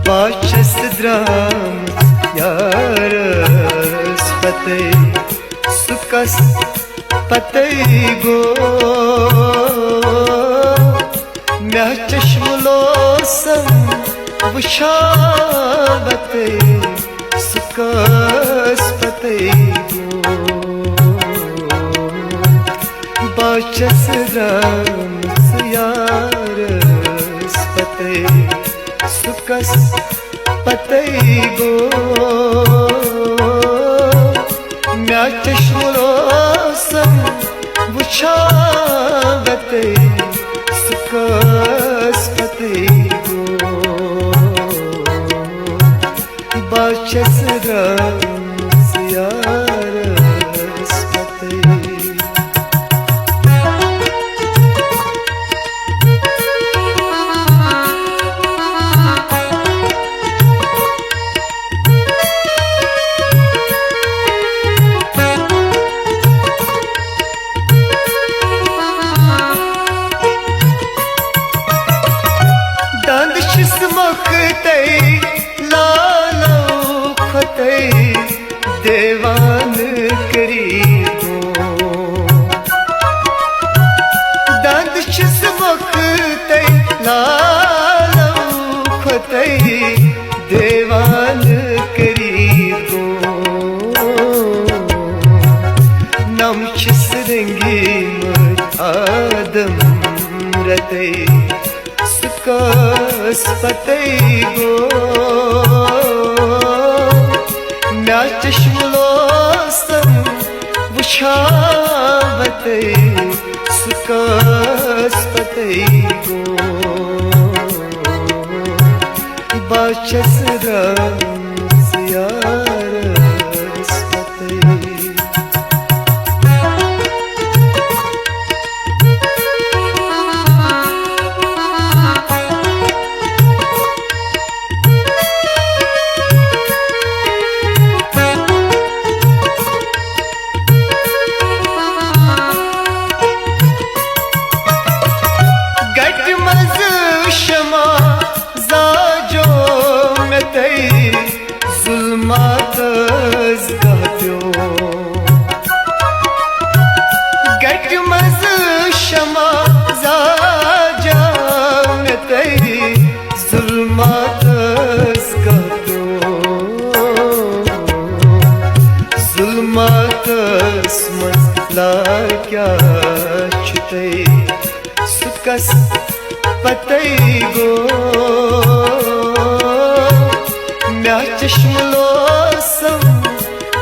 Bačas drāmas jāras patei, sukas patei go. Mea chashmulosam vushavatei, sukas patei go. Bačas drāmas jāras patei, sukas patei go. Mea chashmulosam vushavatei, sukas patei go. Bačas drāmas jāras patei. Makhtei lalo khatei devan karibo. Dandshis makhtei lalo khatei devan karibo. Namchis rengim adam ratei, sukas patei go. Mea chashmulosam vushavatei, sukas patei go. Bačas drāmas jāras patei. Zulmatas gahpyo Gatmaz shama zaja metei, zulmatas gahpyo. Zulmatas mazla kya chutei, sukas patei go. Mea chashmulosam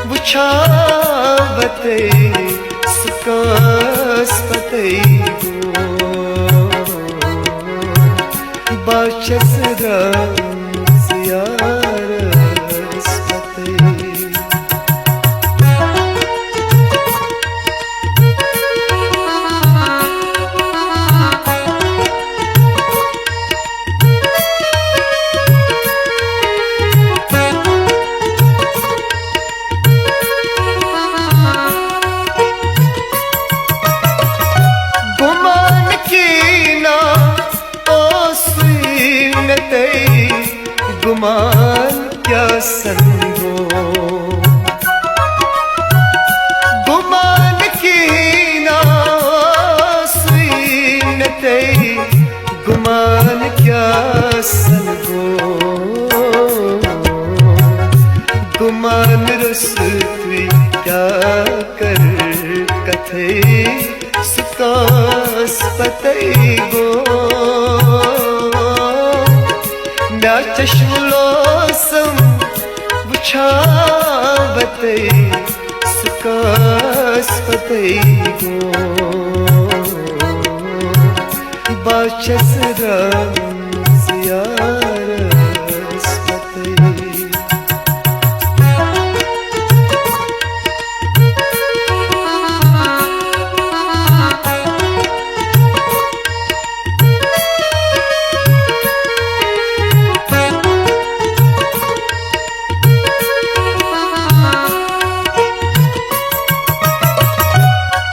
vushavatei, sukas patei go. Bačas drāmas jāras patei. गुमान क्या संगो, गुमान की ना स्वीनते, गुमान क्या संगो. गुमान रुसवी क्या कर कथे, सुकास patei go. Mea chashmulosam vushavatei, sukas patei go. Bačas drāmas jāras patei.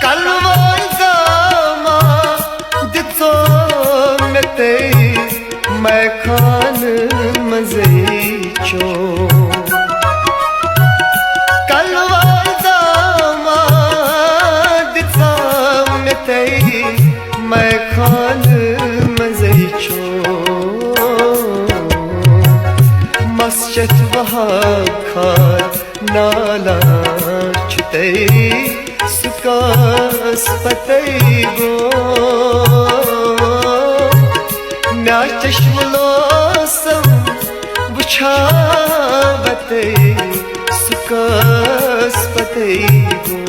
Kalvai gama ditso metei, मैं खान मज़ई चो कलवादामाद सामतई मैं खान मज़ई चो मस्जिद वहाँ खार नाला छुतई सुकास पतई गो ना चश्मलोसम बुछावते सुकास पतई गो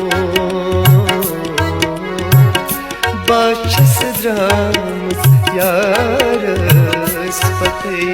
बाचस द्राम यारस पतई